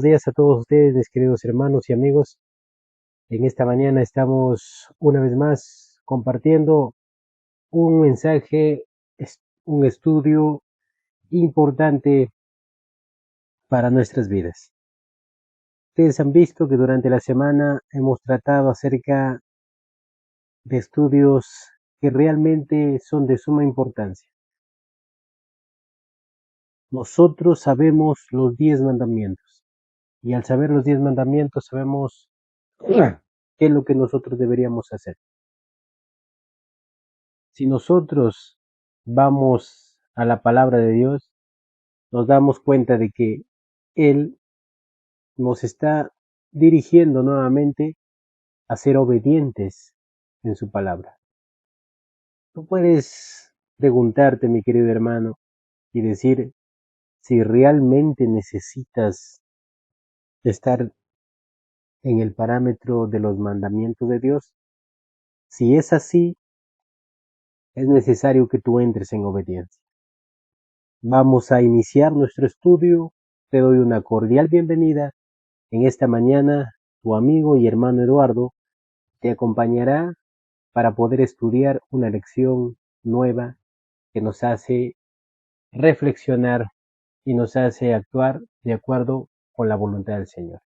buenos días a todos ustedes, mis queridos hermanos y amigos. En esta mañana estamos una vez más compartiendo un mensaje, un estudio importante para nuestras vidas. Ustedes han visto que durante la semana hemos tratado acerca de estudios que realmente son de suma importancia. Nosotros sabemos los 10 mandamientos y al saber los 10 mandamientos sabemos qué es lo que nosotros deberíamos hacer. Si nosotros vamos a la palabra de Dios, nos damos cuenta de que Él nos está dirigiendo nuevamente a ser obedientes en su palabra. Tú puedes preguntarte, mi querido hermano, y decir si realmente necesitas estar en el parámetro de los mandamientos de Dios. Si es así, es necesario que tú entres en obediencia. Vamos a iniciar nuestro estudio. Te doy una cordial bienvenida. En esta mañana, tu amigo y hermano Eduardo te acompañará para poder estudiar una lección nueva que nos hace reflexionar y nos hace actuar de acuerdo con la voluntad del Señor.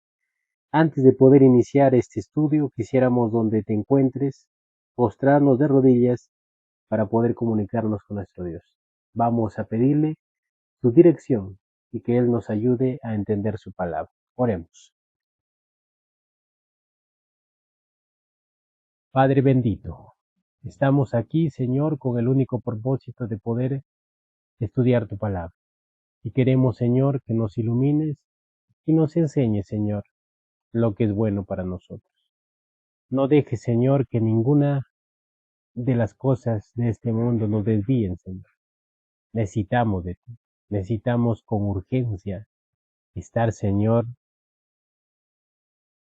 Antes de poder iniciar este estudio, quisiéramos donde te encuentres, postrarnos de rodillas para poder comunicarnos con nuestro Dios. Vamos a pedirle su dirección y que Él nos ayude a entender su palabra. Oremos. Padre bendito, estamos aquí, Señor, con el único propósito de poder estudiar tu palabra. Y queremos, Señor, que nos ilumines y nos enseñes, Señor, lo que es bueno para nosotros. No dejes, Señor, que ninguna de las cosas de este mundo nos desvíen, Señor. Necesitamos de ti. Necesitamos con urgencia estar, Señor,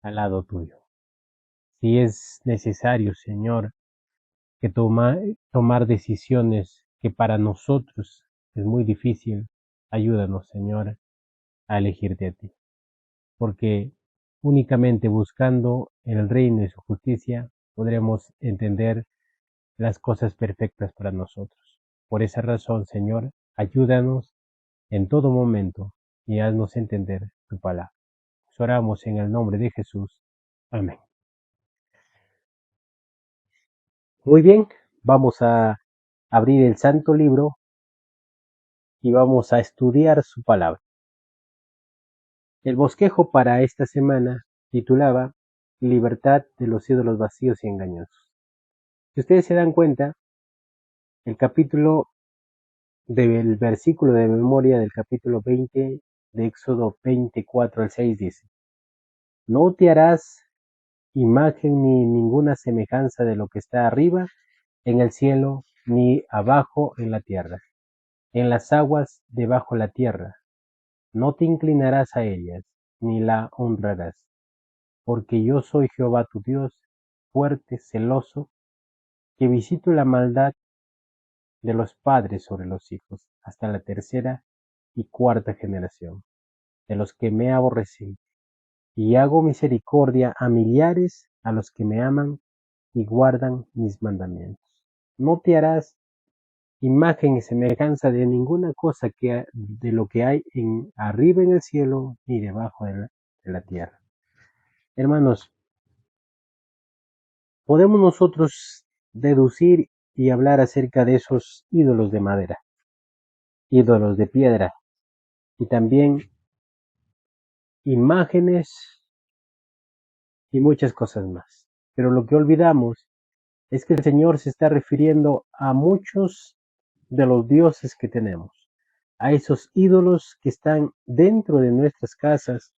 al lado tuyo. Si es necesario, Señor, que tomar decisiones que para nosotros es muy difícil, ayúdanos, Señor, a elegirte a ti. Porque únicamente buscando el reino y su justicia podremos entender las cosas perfectas para nosotros. Por esa razón, Señor, ayúdanos en todo momento y haznos entender tu palabra. Oramos en el nombre de Jesús. Amén. Muy bien, vamos a abrir el santo libro y vamos a estudiar su palabra. El bosquejo para esta semana titulaba Libertad de los ídolos vacíos y engañosos. Si ustedes se dan cuenta, el capítulo del versículo de memoria del capítulo 20 de Éxodo 24 al 6 dice: No te harás imagen ni ninguna semejanza de lo que está arriba en el cielo, ni abajo en la tierra, en las aguas debajo la tierra. No te inclinarás a ellas, ni la honrarás, porque yo soy Jehová tu Dios, fuerte, celoso, que visito la maldad de los padres sobre los hijos, hasta la tercera y cuarta generación, de los que me aborrecen, y hago misericordia a millares a los que me aman y guardan mis mandamientos. No te harás imagen y semejanza de ninguna cosa de lo que hay arriba en el cielo ni debajo de la tierra. Hermanos, podemos nosotros deducir y hablar acerca de esos ídolos de madera, ídolos de piedra y también imágenes y muchas cosas más. Pero lo que olvidamos es que el Señor se está refiriendo a muchos de los dioses que tenemos, a esos ídolos que están dentro de nuestras casas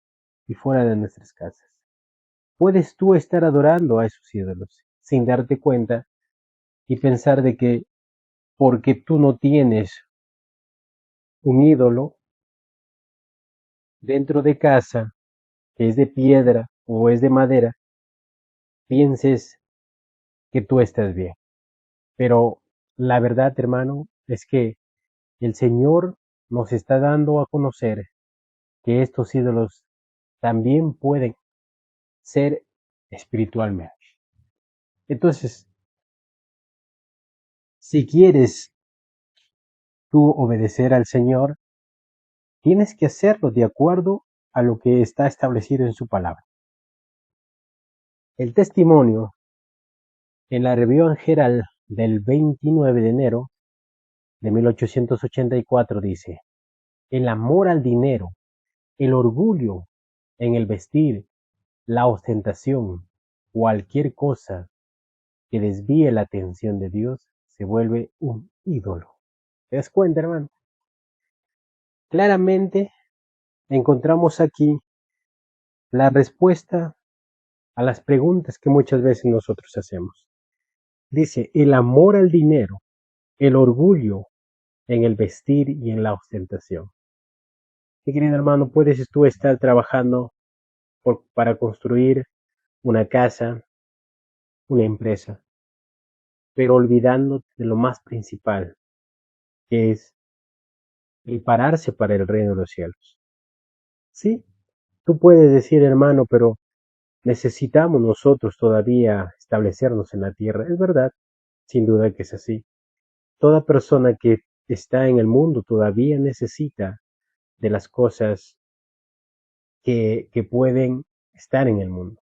y fuera de nuestras casas. Puedes tú estar adorando a esos ídolos sin darte cuenta y pensar de que porque tú no tienes un ídolo dentro de casa que es de piedra o es de madera, pienses que tú estás bien. Pero la verdad, hermano, es que el Señor nos está dando a conocer que estos ídolos también pueden ser espiritualmente. Entonces, si quieres tú obedecer al Señor, tienes que hacerlo de acuerdo a lo que está establecido en su palabra. El testimonio en la Review Herald del 29 de enero de 1884 dice: el amor al dinero, el orgullo en el vestir, la ostentación, cualquier cosa que desvíe la atención de Dios, se vuelve un ídolo. ¿Te das cuenta, hermano? Claramente encontramos aquí la respuesta a las preguntas que muchas veces nosotros hacemos. Dice, el amor al dinero, el orgullo en el vestir y en la ostentación. Mi querido hermano, puedes tú estar trabajando para construir una casa, una empresa, pero olvidándote de lo más principal, que es prepararse para el reino de los cielos. Sí, tú puedes decir, hermano, pero necesitamos nosotros todavía establecernos en la tierra. Es verdad, sin duda que es así. Toda persona que está en el mundo todavía necesita de las cosas que pueden estar en el mundo,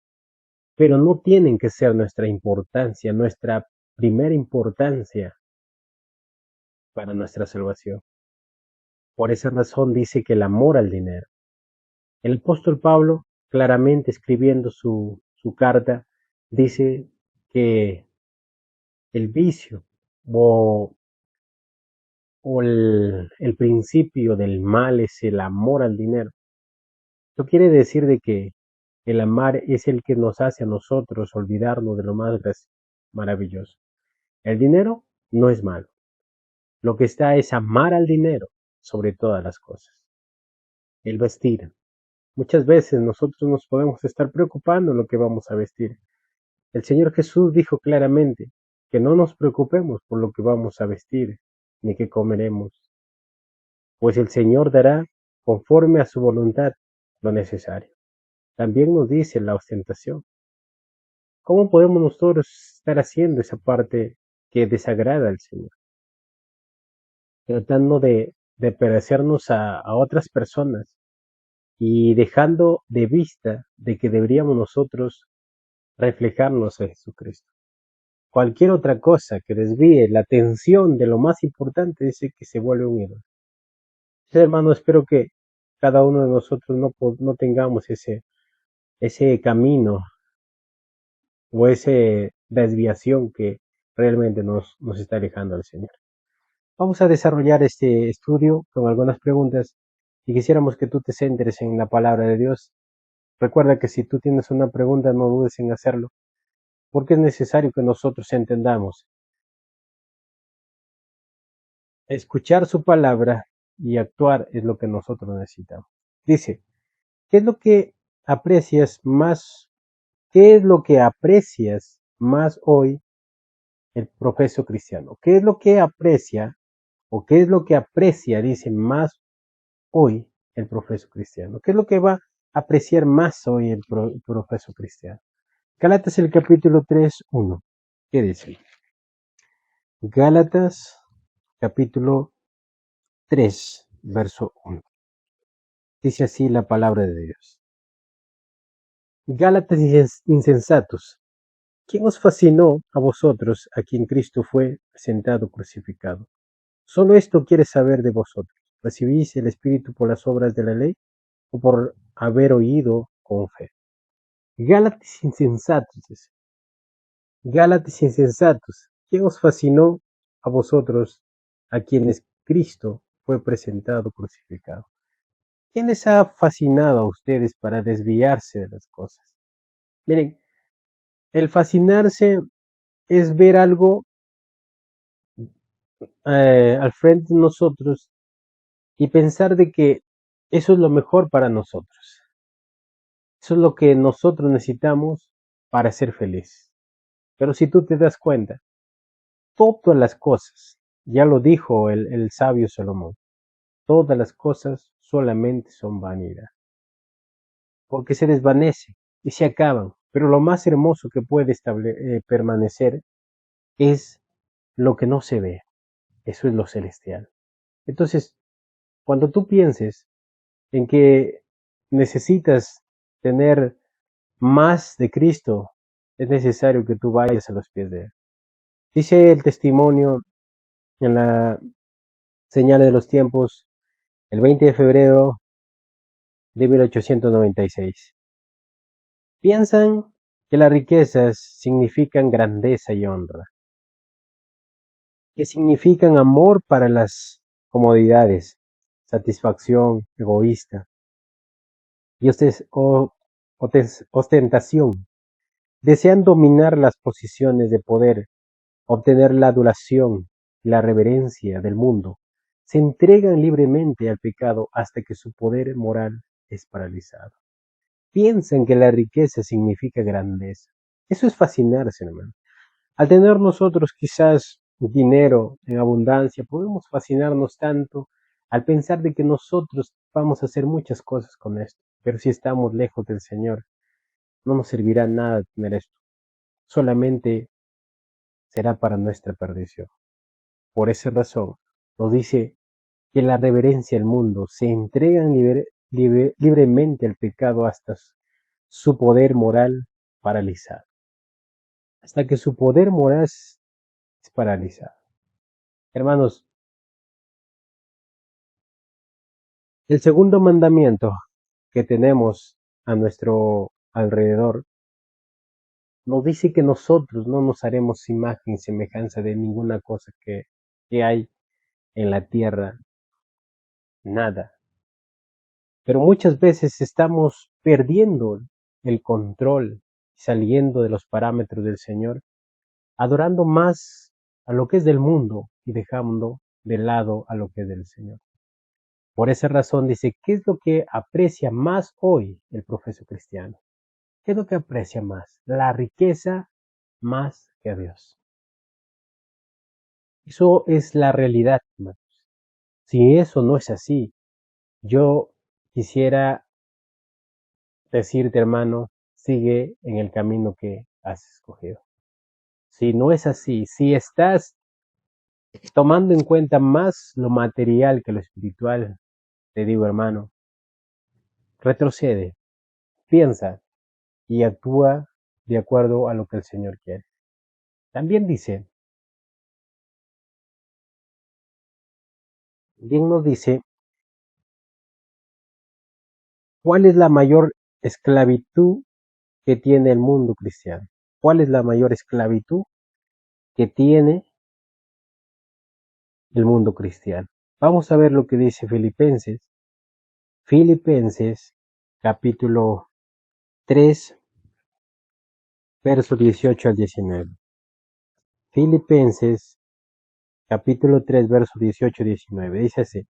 pero no tienen que ser nuestra importancia, nuestra primera importancia para nuestra salvación. Por esa razón dice que el amor al dinero. El apóstol Pablo, claramente escribiendo su carta, dice que el vicio o, o el principio del mal es el amor al dinero. Esto quiere decir de que el amar es el que nos hace a nosotros olvidarnos de lo más maravilloso. El dinero no es malo. Lo que está es amar al dinero sobre todas las cosas. El vestir. Muchas veces nosotros nos podemos estar preocupando en lo que vamos a vestir. El Señor Jesús dijo claramente que no nos preocupemos por lo que vamos a vestir, ni qué comeremos, pues el Señor dará conforme a su voluntad lo necesario. También nos dice la ostentación. ¿Cómo podemos nosotros estar haciendo esa parte que desagrada al Señor? Tratando de parecernos a otras personas y dejando de vista de que deberíamos nosotros reflejarnos a Jesucristo. Cualquier otra cosa que desvíe la atención de lo más importante dice que se vuelve un ídolo. Sí, hermano, espero que cada uno de nosotros no tengamos ese camino o esa desviación que realmente nos está alejando al Señor. Vamos a desarrollar este estudio con algunas preguntas y quisiéramos que tú te centres en la palabra de Dios. Recuerda que si tú tienes una pregunta, no dudes en hacerlo, porque es necesario que nosotros entendamos. Escuchar su palabra y actuar es lo que nosotros necesitamos. Dice, ¿qué es lo que aprecias más? ¿Qué es lo que aprecias más hoy el profeso cristiano? ¿Qué es lo que aprecia o qué es lo que aprecia, dice, más hoy el profeso cristiano? ¿Qué es lo que va a apreciar más hoy el profeso cristiano? Gálatas el capítulo 3:1. ¿Qué dice? Gálatas capítulo 3, verso 1. Dice así la palabra de Dios. Gálatas insensatos, ¿quién os fascinó a vosotros a quien Cristo fue presentado crucificado? Solo esto quiere saber de vosotros. ¿Recibís el Espíritu por las obras de la ley o por haber oído con fe? Gálatas insensatos, dice. Gálatas insensatos, ¿quién os fascinó a vosotros a quienes Cristo fue presentado crucificado? ¿Quién les ha fascinado a ustedes para desviarse de las cosas? Miren, el fascinarse es ver algo al frente de nosotros y pensar de que eso es lo mejor para nosotros. Eso es lo que nosotros necesitamos para ser felices. Pero si tú te das cuenta, todas las cosas, ya lo dijo el sabio Salomón, todas las cosas solamente son vanidad. porque se desvanece y se acaban. Pero lo más hermoso que puede permanecer es lo que no se ve. Eso es lo celestial. Entonces, cuando tú pienses en que necesitas tener más de Cristo, es necesario que tú vayas a los pies de Él. Dice el testimonio en la señal de los tiempos, el 20 de febrero de 1896. Piensan que las riquezas significan grandeza y honra, que significan amor para las comodidades, satisfacción egoísta y ostentación. Desean dominar las posiciones de poder, obtener la adulación y la reverencia del mundo. Se entregan libremente al pecado hasta que su poder moral es paralizado. Piensan que la riqueza significa grandeza. Eso es fascinarse, hermano. Al tener nosotros quizás dinero en abundancia, podemos fascinarnos tanto al pensar de que nosotros vamos a hacer muchas cosas con esto. Pero si estamos lejos del Señor, no nos servirá nada tener esto. Solamente será para nuestra perdición. Por esa razón, nos dice que la reverencia al mundo se entregan libremente al pecado hasta su poder moral paralizado. Hasta que su poder moral es paralizado. Hermanos, el segundo mandamiento que tenemos a nuestro alrededor nos dice que nosotros no nos haremos imagen y semejanza de ninguna cosa que hay en la tierra, nada. Pero muchas veces estamos perdiendo el control, saliendo de los parámetros del Señor, adorando más a lo que es del mundo y dejando de lado a lo que es del Señor. Por esa razón dice, ¿qué es lo que aprecia más hoy el profeso cristiano? ¿Qué es lo que aprecia más? La riqueza más que a Dios. Eso es la realidad, hermanos. Si eso no es así, yo quisiera decirte, hermano, sigue en el camino que has escogido. Si no es así, si estás tomando en cuenta más lo material que lo espiritual, te digo, hermano, retrocede, piensa y actúa de acuerdo a lo que el Señor quiere. También dice, bien nos dice, ¿cuál es la mayor esclavitud que tiene el mundo cristiano? ¿Cuál es la mayor esclavitud que tiene el mundo cristiano? Vamos a ver lo que dice Filipenses. Filipenses capítulo 3, verso 18 al 19. Filipenses capítulo 3, verso 18 al 19. Dice así.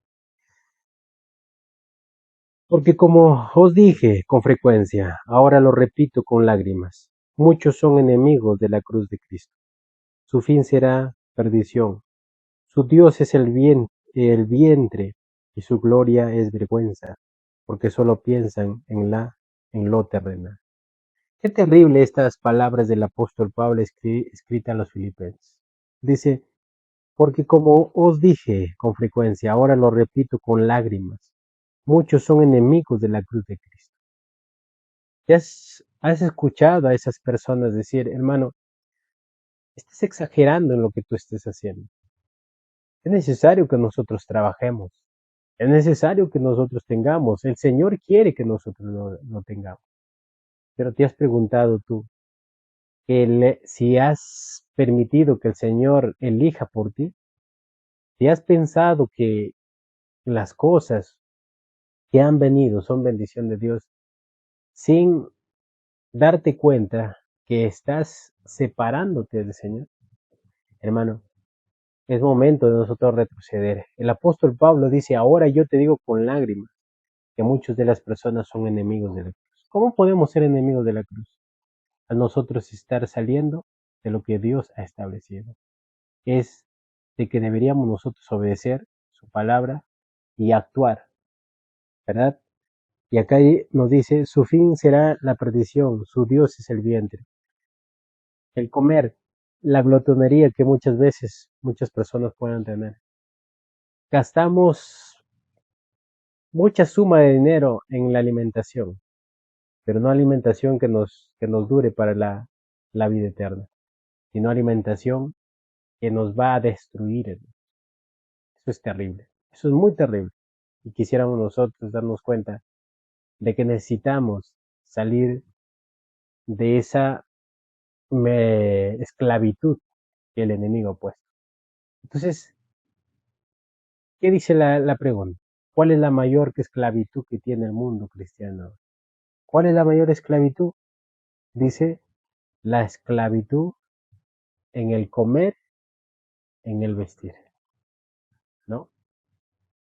Porque como os dije con frecuencia, ahora lo repito con lágrimas, muchos son enemigos de la cruz de Cristo. Su fin será perdición. Su Dios es el vientre y su gloria es vergüenza, porque solo piensan en lo terrenal. Qué terrible estas palabras del apóstol Pablo escritas a los filipenses. Dice, porque como os dije con frecuencia, ahora lo repito con lágrimas, muchos son enemigos de la cruz de Cristo. ¿Ya has escuchado a esas personas decir, hermano, estás exagerando en lo que tú estés haciendo? Es necesario que nosotros trabajemos. Es necesario que nosotros tengamos. El Señor quiere que nosotros lo tengamos. Pero te has preguntado tú, si has permitido que el Señor elija por ti, si has pensado que las cosas que han venido son bendición de Dios, sin darte cuenta que estás separándote del Señor, hermano, es momento de nosotros retroceder. El apóstol Pablo dice, ahora yo te digo con lágrimas que muchas de las personas son enemigos de la cruz. ¿Cómo podemos ser enemigos de la cruz? A nosotros estar saliendo de lo que Dios ha establecido. Es de que deberíamos nosotros obedecer su palabra y actuar, ¿verdad? Y acá nos dice, su fin será la perdición, su Dios es el vientre. El comer, la glotonería que muchas veces muchas personas pueden tener. Gastamos mucha suma de dinero en la alimentación, pero no alimentación que nos dure para la vida eterna, sino alimentación que nos va a destruir. Eso es terrible, eso es muy terrible. Y quisiéramos nosotros darnos cuenta de que necesitamos salir de esa esclavitud que el enemigo ha puesto. Entonces, ¿qué dice la pregunta? ¿Cuál es la mayor esclavitud que tiene el mundo cristiano? ¿Cuál es la mayor esclavitud? Dice, la esclavitud en el comer, en el vestir, ¿no?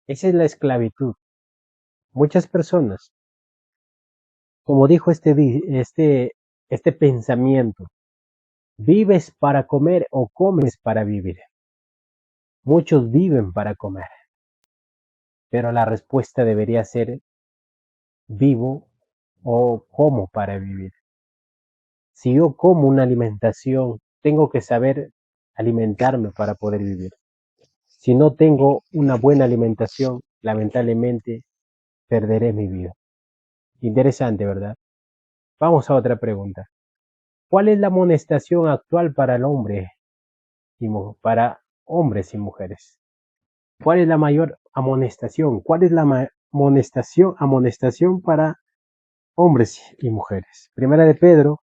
Esa es la esclavitud. Muchas personas, como dijo este pensamiento, ¿vives para comer o comes para vivir? Muchos viven para comer, pero la respuesta debería ser vivo o como para vivir. Si yo como una alimentación, tengo que saber alimentarme para poder vivir. Si no tengo una buena alimentación, lamentablemente perderé mi vida. Interesante, ¿verdad? Vamos a otra pregunta. ¿Cuál es la amonestación actual para el hombre y para hombres y mujeres? ¿Cuál es la mayor amonestación? ¿Cuál es la amonestación para hombres y mujeres? Primera de Pedro,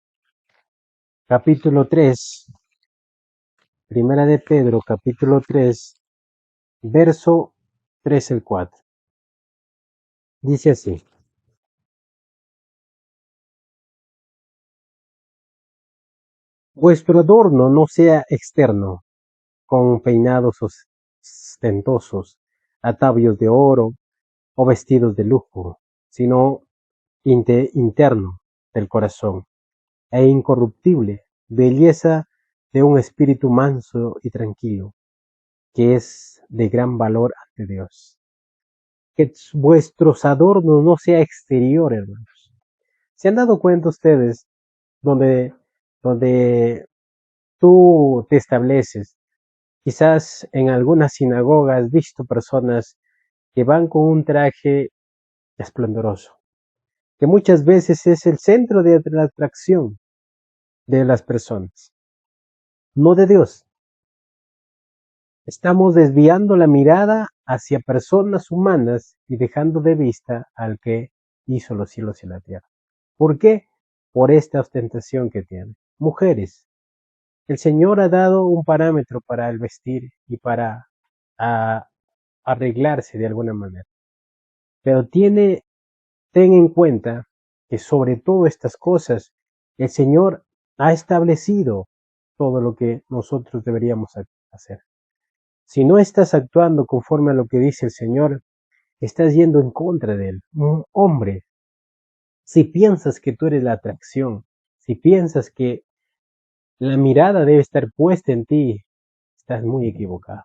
capítulo 3. Primera de Pedro, capítulo 3, verso 3 al 4. Dice así: vuestro adorno no sea externo, con peinados ostentosos, atavios de oro o vestidos de lujo, sino interno del corazón, e incorruptible, belleza de un espíritu manso y tranquilo, que es de gran valor ante Dios. Que vuestros adornos no sea exterior, hermanos. ¿Se han dado cuenta ustedes donde, donde tú te estableces? Quizás en alguna sinagoga has visto personas que van con un traje esplendoroso, que muchas veces es el centro de la atracción de las personas, no de Dios. Estamos desviando la mirada hacia personas humanas y dejando de vista al que hizo los cielos y la tierra. ¿Por qué? Por esta ostentación que tienen. Mujeres, el Señor ha dado un parámetro para el vestir y para a, arreglarse de alguna manera. Pero ten en cuenta que sobre todo estas cosas, el Señor ha establecido todo lo que nosotros deberíamos hacer. Si no estás actuando conforme a lo que dice el Señor, estás yendo en contra de Él. Un hombre, si piensas que tú eres la atracción, si piensas que la mirada debe estar puesta en ti, estás muy equivocado.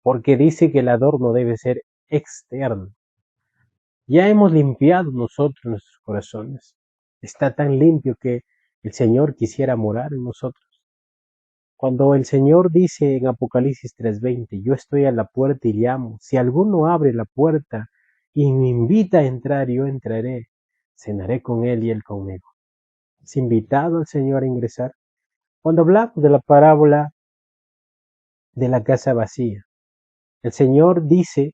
Porque dice que el adorno debe ser externo. Ya hemos limpiado nosotros nuestros corazones. Está tan limpio que el Señor quisiera morar en nosotros. Cuando el Señor dice en Apocalipsis 3:20, yo estoy a la puerta y llamo, si alguno abre la puerta y me invita a entrar, yo entraré, cenaré con él y él conmigo. ¿Has invitado al Señor a ingresar? Cuando hablamos de la parábola de la casa vacía, el Señor dice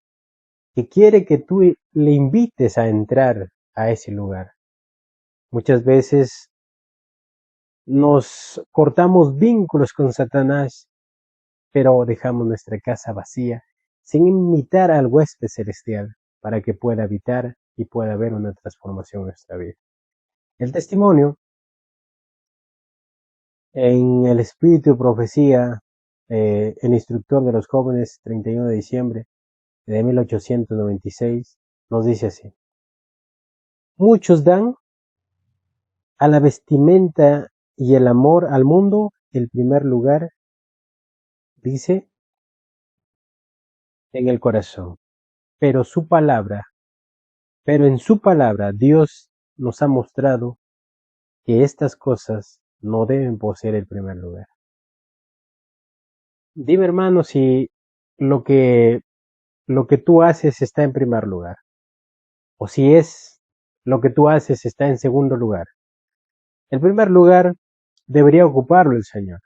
que quiere que tú le invites a entrar a ese lugar. Muchas veces nos cortamos vínculos con Satanás, pero dejamos nuestra casa vacía sin invitar al huésped celestial para que pueda habitar y pueda haber una transformación en nuestra vida. El testimonio en el Espíritu de Profecía, el instructor de los jóvenes, 31 de diciembre de 1896, nos dice así: muchos dan a la vestimenta y el amor al mundo el primer lugar, dice, en el corazón, pero su palabra Pero en su palabra Dios nos ha mostrado que estas cosas no deben poseer el primer lugar. Dime, hermano, si lo que, lo que tú haces está en primer lugar, o si es lo que tú haces está en segundo lugar. El primer lugar debería ocuparlo el Señor.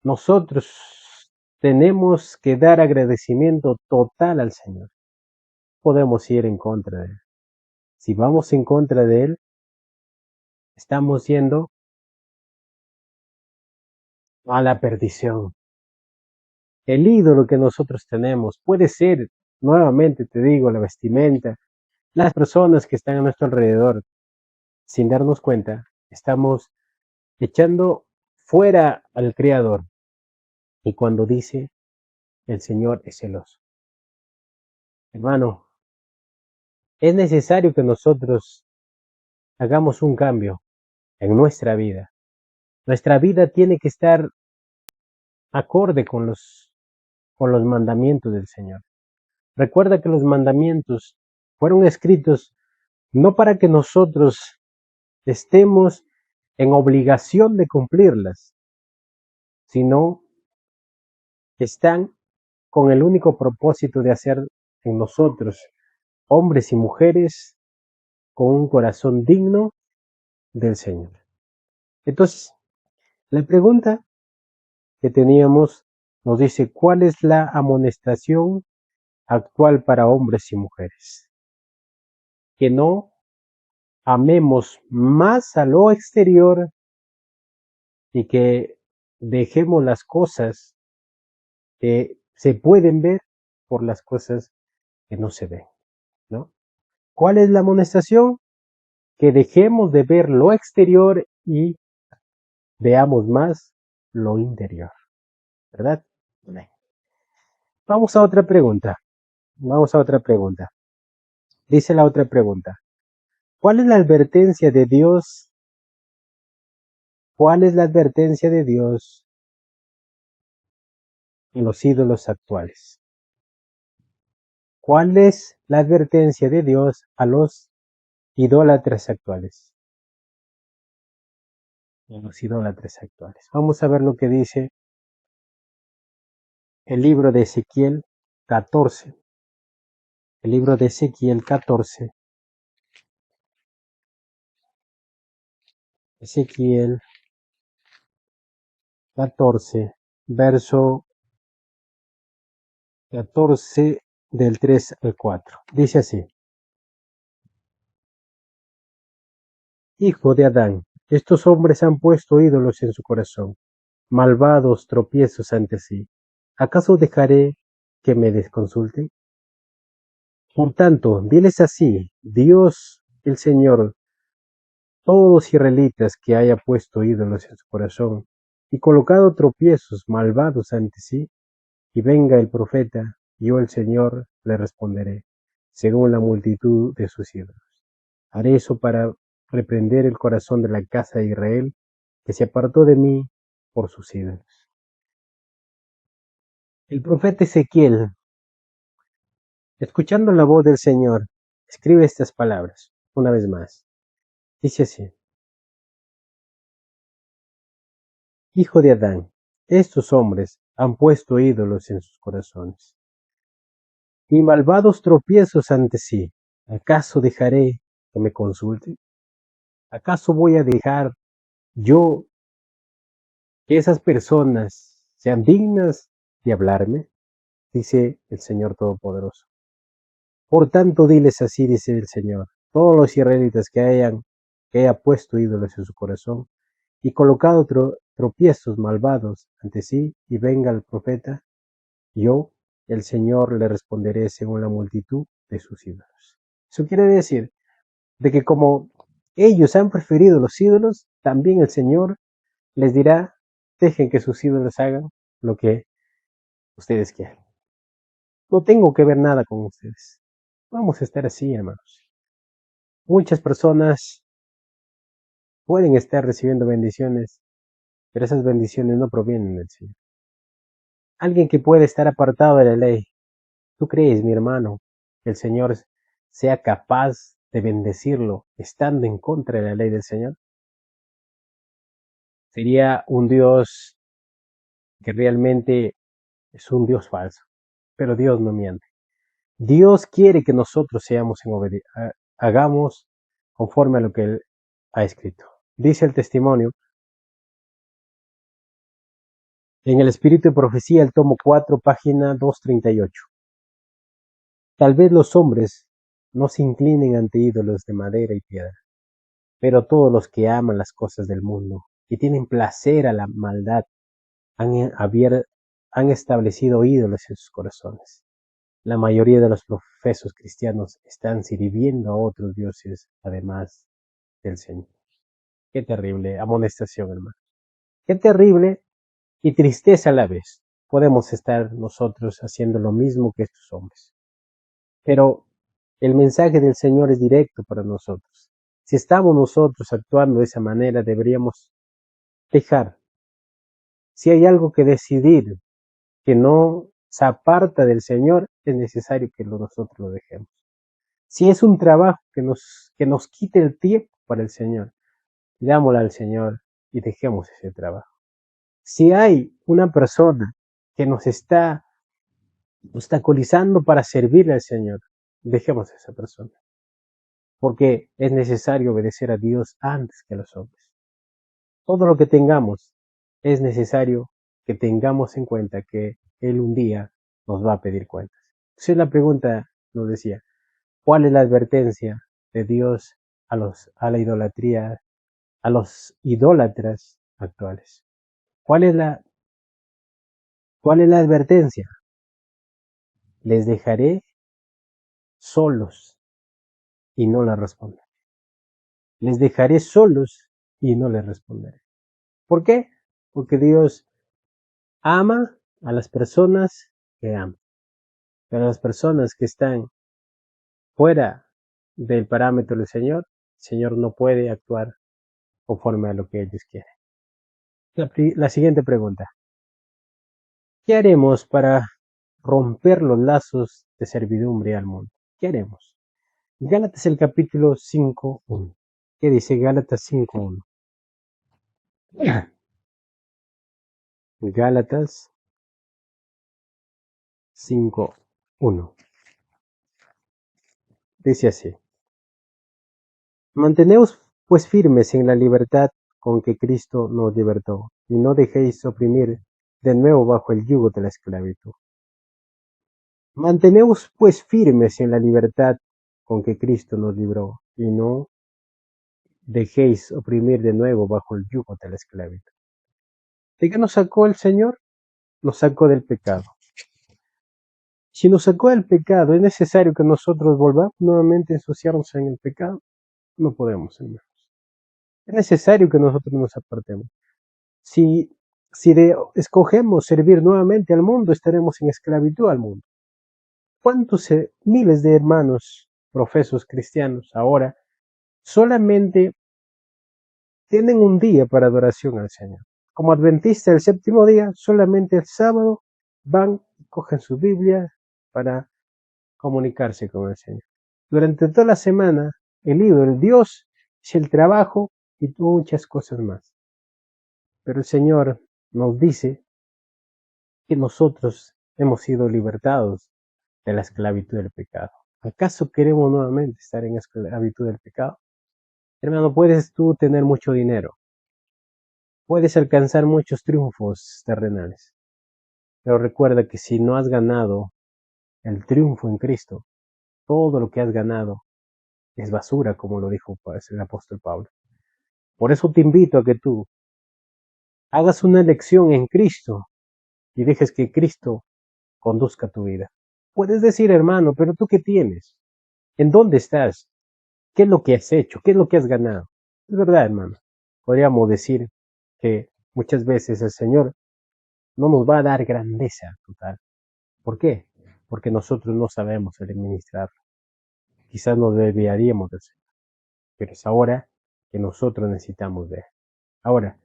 Nosotros tenemos que dar agradecimiento total al Señor. Podemos ir en contra de Él. Si vamos en contra de Él, estamos yendo a la perdición. El ídolo que nosotros tenemos puede ser, nuevamente te digo, la vestimenta, las personas que están a nuestro alrededor. Sin darnos cuenta, estamos echando fuera al Creador. Y cuando dice, el Señor es celoso. Hermano, es necesario que nosotros hagamos un cambio en nuestra vida. Nuestra vida tiene que estar acorde con los mandamientos del Señor. Recuerda que los mandamientos fueron escritos no para que nosotros estemos en obligación de cumplirlas, sino que están con el único propósito de hacer en nosotros, hombres y mujeres, con un corazón digno del Señor. Entonces, la pregunta que teníamos nos dice, ¿cuál es la amonestación actual para hombres y mujeres? Que no amemos más a lo exterior y que dejemos las cosas que se pueden ver por las cosas que no se ven, ¿no? ¿Cuál es la amonestación? Que dejemos de ver lo exterior y veamos más lo interior, ¿verdad? Bien. Vamos a otra pregunta. Vamos a otra pregunta. Dice la otra pregunta. ¿Cuál es la advertencia de Dios? ¿Cuál es la advertencia de Dios en los ídolos actuales? ¿Cuál es la advertencia de Dios a los idólatras actuales? En los idólatras actuales. Vamos a ver lo que dice el libro de Ezequiel 14. El libro de Ezequiel 14. Ezequiel 14, verso 14 del 3 al 4. Dice así. Hijo de Adán, estos hombres han puesto ídolos en su corazón, malvados tropiezos ante sí. ¿Acaso dejaré que me desconsulten? Por tanto, diles así, Dios el Señor, todos los israelitas que haya puesto ídolos en su corazón y colocado tropiezos malvados ante sí, y venga el profeta, yo el Señor le responderé, según la multitud de sus ídolos. Haré eso para reprender el corazón de la casa de Israel, que se apartó de mí por sus ídolos. El profeta Ezequiel, escuchando la voz del Señor, escribe estas palabras, una vez más. Dice así. Hijo de Adán, estos hombres han puesto ídolos en sus corazones y malvados tropiezos ante sí. ¿Acaso dejaré que me consulten? ¿Acaso voy a dejar yo que esas personas sean dignas de hablarme? Dice el Señor Todopoderoso. Por tanto, diles así, dice el Señor, todos los israelitas que haya puesto ídolos en su corazón y colocado tropiezos malvados ante sí, y venga el profeta, yo, el Señor, le responderé según la multitud de sus ídolos. Eso quiere decir de que como ellos han preferido los ídolos, también el Señor les dirá, dejen que sus ídolos hagan lo que ustedes quieran. No tengo que ver nada con ustedes. Vamos a estar así, hermanos. Muchas personas pueden estar recibiendo bendiciones, pero esas bendiciones no provienen del Señor. Alguien que puede estar apartado de la ley. ¿Tú crees, mi hermano, que el Señor sea capaz de bendecirlo estando en contra de la ley del Señor? Sería un Dios que realmente es un Dios falso, pero Dios no miente. Dios quiere que nosotros hagamos conforme a lo que Él ha escrito. Dice el testimonio en el Espíritu de Profecía, el tomo 4, página 238. Tal vez los hombres no se inclinen ante ídolos de madera y piedra, pero todos los que aman las cosas del mundo y tienen placer a la maldad han establecido ídolos en sus corazones. La mayoría de los profesos cristianos están sirviendo a otros dioses además del Señor. Qué terrible amonestación, hermano. Qué terrible y tristeza a la vez. Podemos estar nosotros haciendo lo mismo que estos hombres. Pero el mensaje del Señor es directo para nosotros. Si estamos nosotros actuando de esa manera, deberíamos dejar. Si hay algo que decidir que no se aparta del Señor, es necesario que nosotros lo dejemos. Si es un trabajo que nos quite el tiempo para el Señor, pidámosle al Señor y dejemos ese trabajo. Si hay una persona que nos está obstaculizando para servirle al Señor, dejemos a esa persona. Porque es necesario obedecer a Dios antes que a los hombres. Todo lo que tengamos es necesario que tengamos en cuenta que Él un día nos va a pedir cuentas. Entonces la pregunta nos decía, ¿cuál es la advertencia de Dios a la idolatría, a los idólatras actuales? ¿Cuál es la advertencia? Les dejaré solos y no les responderé. Les dejaré solos y no les responderé. ¿Por qué? Porque Dios ama a las personas que ama. Pero a las personas que están fuera del parámetro del Señor, el Señor no puede actuar conforme a lo que ellos quieren. La siguiente pregunta. ¿Qué haremos para romper los lazos de servidumbre al mundo? ¿Qué haremos? Gálatas el capítulo 5:1. ¿Qué dice Gálatas 5:1? Gálatas 5:1. Dice así. Manteneos pues firmes en la libertad con que Cristo nos libertó, y no dejéis oprimir de nuevo bajo el yugo de la esclavitud. Manteneos pues firmes en la libertad con que Cristo nos libró, y no dejéis oprimir de nuevo bajo el yugo de la esclavitud. ¿De qué nos sacó el Señor? Nos sacó del pecado. Si nos sacó del pecado, ¿es necesario que nosotros volvamos nuevamente a ensuciarnos en el pecado? No podemos, hermanos. Es necesario que nosotros nos apartemos. Si, escogemos servir nuevamente al mundo, estaremos en esclavitud al mundo. ¿Cuántos miles de hermanos profesos cristianos ahora solamente tienen un día para adoración al Señor? Como adventistas del séptimo día, solamente el sábado van y cogen su Biblia para comunicarse con el Señor. Durante toda la semana, el ídolo, el Dios, es el trabajo y muchas cosas más. Pero el Señor nos dice que nosotros hemos sido libertados de la esclavitud del pecado. ¿Acaso queremos nuevamente estar en esclavitud del pecado? Hermano, puedes tú tener mucho dinero, puedes alcanzar muchos triunfos terrenales, pero recuerda que si no has ganado el triunfo en Cristo, todo lo que has ganado es basura, como lo dijo pues, el apóstol Pablo. Por eso te invito a que tú hagas una elección en Cristo y dejes que Cristo conduzca tu vida. Puedes decir, hermano, pero tú qué tienes, ¿en dónde estás? ¿Qué es lo que has hecho? ¿Qué es lo que has ganado? Es verdad, hermano. Podríamos decir que muchas veces el Señor no nos va a dar grandeza total. ¿Por qué? Porque nosotros no sabemos administrarlo. Quizás nos desviaríamos del Señor, pero es ahora que nosotros necesitamos ver. Ahora,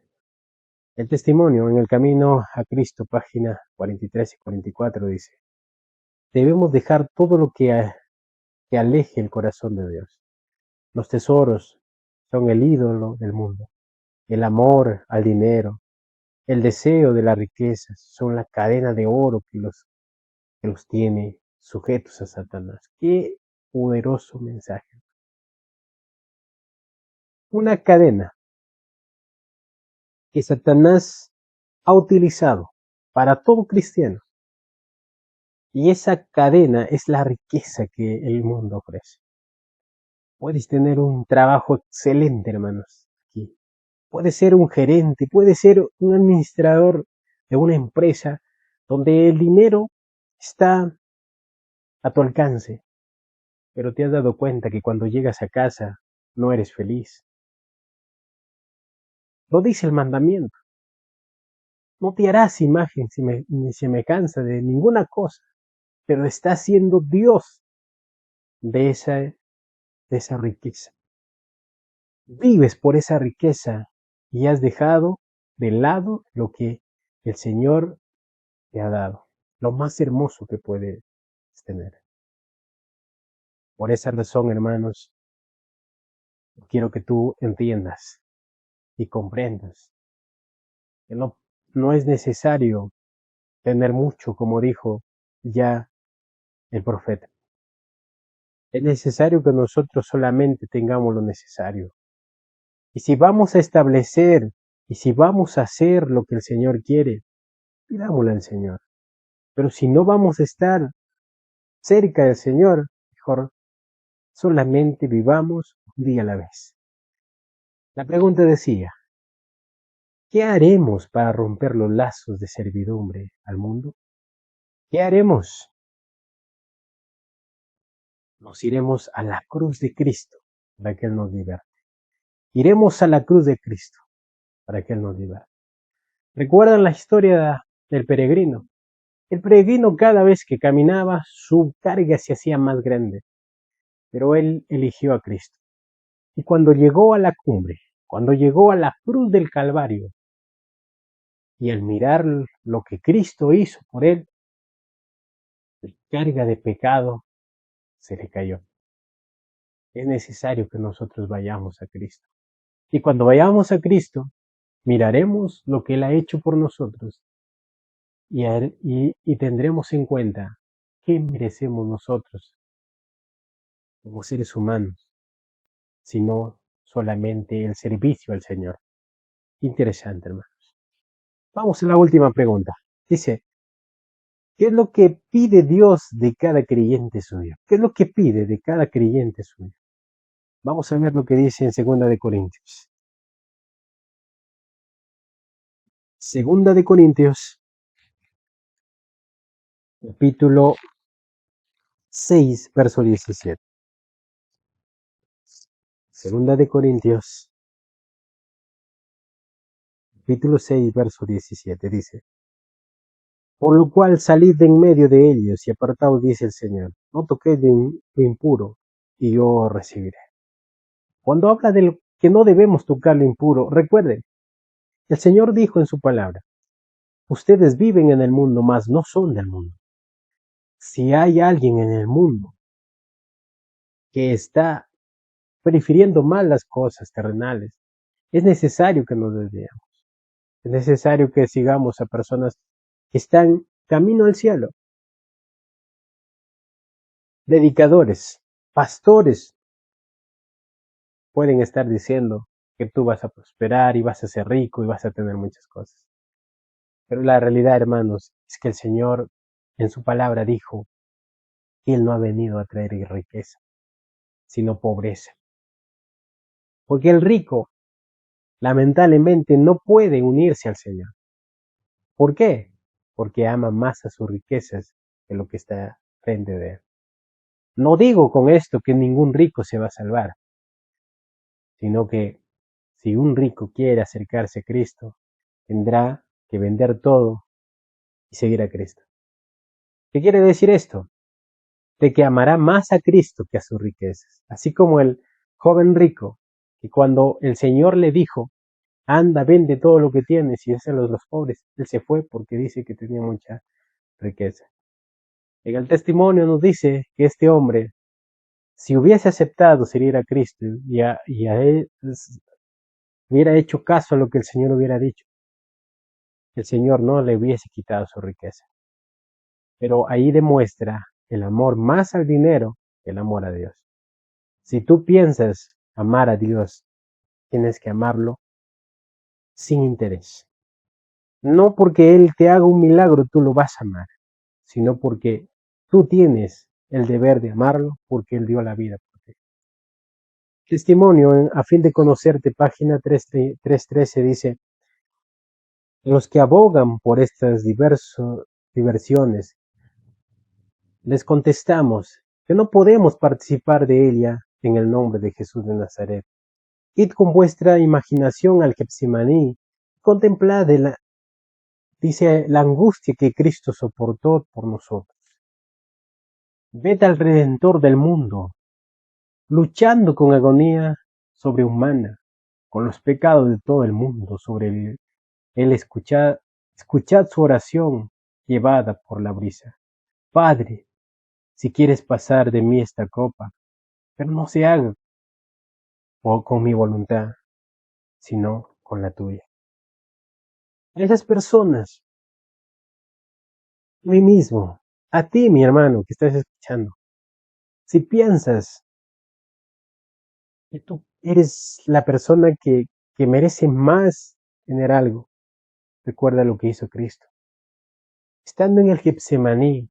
el testimonio en el camino a Cristo, página 43 y 44 dice, debemos dejar todo lo que que aleje el corazón de Dios. Los tesoros son el ídolo del mundo. El amor al dinero, el deseo de las riquezas son la cadena de oro que los tiene sujetos a Satanás. Qué poderoso mensaje. Una cadena que Satanás ha utilizado para todo cristiano. Y esa cadena es la riqueza que el mundo ofrece. Puedes tener un trabajo excelente, hermanos, aquí. Puedes ser un gerente, puedes ser un administrador de una empresa donde el dinero está a tu alcance, pero te has dado cuenta que cuando llegas a casa no eres feliz. Lo dice el mandamiento. No te harás imagen ni semejanza de ninguna cosa, pero estás siendo Dios de esa riqueza. Vives por esa riqueza y has dejado de lado lo que el Señor te ha dado, lo más hermoso que puedes tener. Por esa razón, hermanos, quiero que tú entiendas y comprendas que no es necesario tener mucho, como dijo ya el profeta. Es necesario que nosotros solamente tengamos lo necesario. Y si vamos a establecer y si vamos a hacer lo que el Señor quiere, pidámosle al Señor. Pero si no vamos a estar cerca del Señor, mejor solamente vivamos un día a la vez. La pregunta decía, ¿qué haremos para romper los lazos de servidumbre al mundo? ¿Qué haremos? Nos iremos a la cruz de Cristo para que Él nos liberte. Iremos a la cruz de Cristo para que Él nos liberte. ¿Recuerdan la historia del peregrino? El peregrino cada vez que caminaba, su carga se hacía más grande, pero él eligió a Cristo. Y cuando llegó a la cumbre, cuando llegó a la cruz del Calvario, y al mirar lo que Cristo hizo por él, la carga de pecado se le cayó. Es necesario que nosotros vayamos a Cristo. Y cuando vayamos a Cristo, miraremos lo que Él ha hecho por nosotros y tendremos en cuenta qué merecemos nosotros como seres humanos, sino solamente el servicio al Señor. Interesante, hermanos. Vamos a la última pregunta. Dice, ¿qué es lo que pide Dios de cada creyente suyo? ¿Qué es lo que pide de cada creyente suyo? Vamos a ver lo que dice en Segunda de Corintios. Segunda de Corintios, capítulo 6, verso 17. Segunda de Corintios, capítulo 6, verso 17, dice, por lo cual salid de en medio de ellos y apartaos, dice el Señor, no toquéis lo impuro, y yo os recibiré. Cuando habla de que no debemos tocar lo impuro, recuerden, el Señor dijo en su palabra, ustedes viven en el mundo, mas no son del mundo. Si hay alguien en el mundo que está prefiriendo más las cosas terrenales, es necesario que nos desviemos. Es necesario que sigamos a personas que están camino al cielo. Predicadores, pastores, pueden estar diciendo que tú vas a prosperar y vas a ser rico y vas a tener muchas cosas. Pero la realidad, hermanos, es que el Señor en su palabra dijo que Él no ha venido a traer riqueza, sino pobreza. Porque el rico, lamentablemente, no puede unirse al Señor. ¿Por qué? Porque ama más a sus riquezas que lo que está frente de Él. No digo con esto que ningún rico se va a salvar, sino que si un rico quiere acercarse a Cristo, tendrá que vender todo y seguir a Cristo. ¿Qué quiere decir esto? De que amará más a Cristo que a sus riquezas. Así como el joven rico, que cuando el Señor le dijo, anda, vende todo lo que tienes y dáselo a los pobres, él se fue porque dice que tenía mucha riqueza. En el testimonio nos dice que este hombre Si hubiese aceptado seguir a Cristo y a él, hubiera hecho caso a lo que el Señor hubiera dicho, el Señor no le hubiese quitado su riqueza. Pero ahí demuestra el amor más al dinero que el amor a Dios. Si tú piensas amar a Dios, tienes que amarlo sin interés. No porque Él te haga un milagro tú lo vas a amar, sino porque tú tienes el deber de amarlo porque Él dio la vida por ti. Testimonio, a fin de conocerte, página 313 dice, los que abogan por estas diversiones, les contestamos que no podemos participar de ella en el nombre de Jesús de Nazaret. Id con vuestra imaginación al Getsemaní, contemplad dice, la angustia que Cristo soportó por nosotros. Ved al Redentor del mundo, luchando con agonía sobrehumana, con los pecados de todo el mundo, sobre él escuchad su oración llevada por la brisa. Padre, si quieres pasar de mí esta copa, pero no se haga con mi voluntad, sino con la tuya. A esas personas, a mí mismo, a ti, mi hermano, que estás escuchando, si piensas que tú eres la persona que merece más tener algo, recuerda lo que hizo Cristo. Estando en el Getsemaní,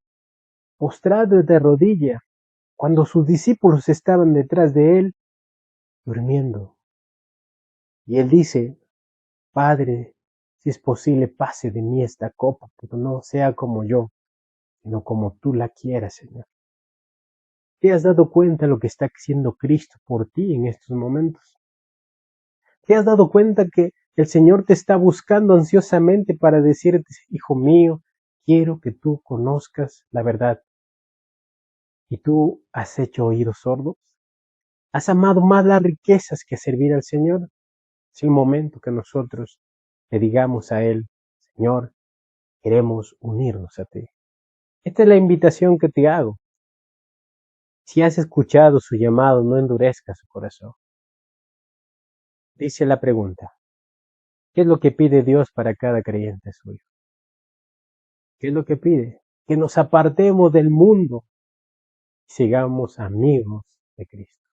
postrado de rodilla, cuando sus discípulos estaban detrás de él, durmiendo. Y él dice, Padre, si es posible, pase de mí esta copa, pero no sea como yo, sino como tú la quieras, Señor. ¿Te has dado cuenta de lo que está haciendo Cristo por ti en estos momentos? ¿Te has dado cuenta que el Señor te está buscando ansiosamente para decirte, hijo mío, quiero que tú conozcas la verdad? ¿Y tú has hecho oídos sordos? ¿Has amado más las riquezas que servir al Señor? Es el momento que nosotros le digamos a Él, Señor, queremos unirnos a ti. Esta es la invitación que te hago. Si has escuchado su llamado, no endurezca su corazón. Dice la pregunta, ¿qué es lo que pide Dios para cada creyente suyo? ¿Qué es lo que pide? Que nos apartemos del mundo y sigamos amigos de Cristo.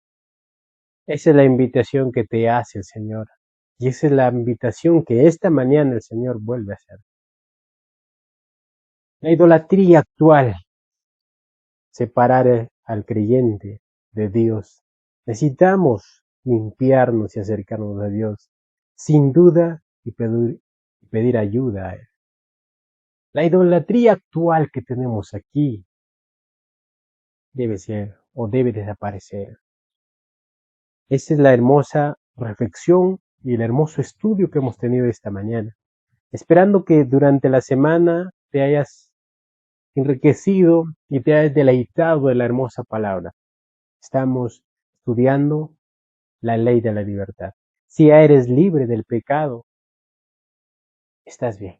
Esa es la invitación que te hace el Señor. Y esa es la invitación que esta mañana el Señor vuelve a hacer. La idolatría actual, separar al creyente de Dios. Necesitamos limpiarnos y acercarnos a Dios, sin duda, y pedir ayuda a Él. La idolatría actual que tenemos aquí debe ser o debe desaparecer. Esa es la hermosa reflexión y el hermoso estudio que hemos tenido esta mañana. Esperando que durante la semana te hayas enriquecido y te hayas deleitado de la hermosa palabra. Estamos estudiando la ley de la libertad. Si ya eres libre del pecado, estás bien.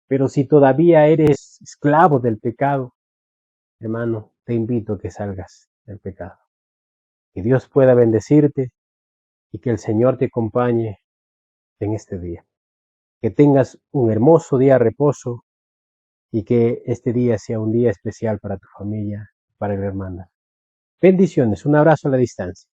Pero si todavía eres esclavo del pecado, hermano, te invito a que salgas del pecado. Que Dios pueda bendecirte y que el Señor te acompañe en este día. Que tengas un hermoso día de reposo y que este día sea un día especial para tu familia, para la hermana. Bendiciones, un abrazo a la distancia.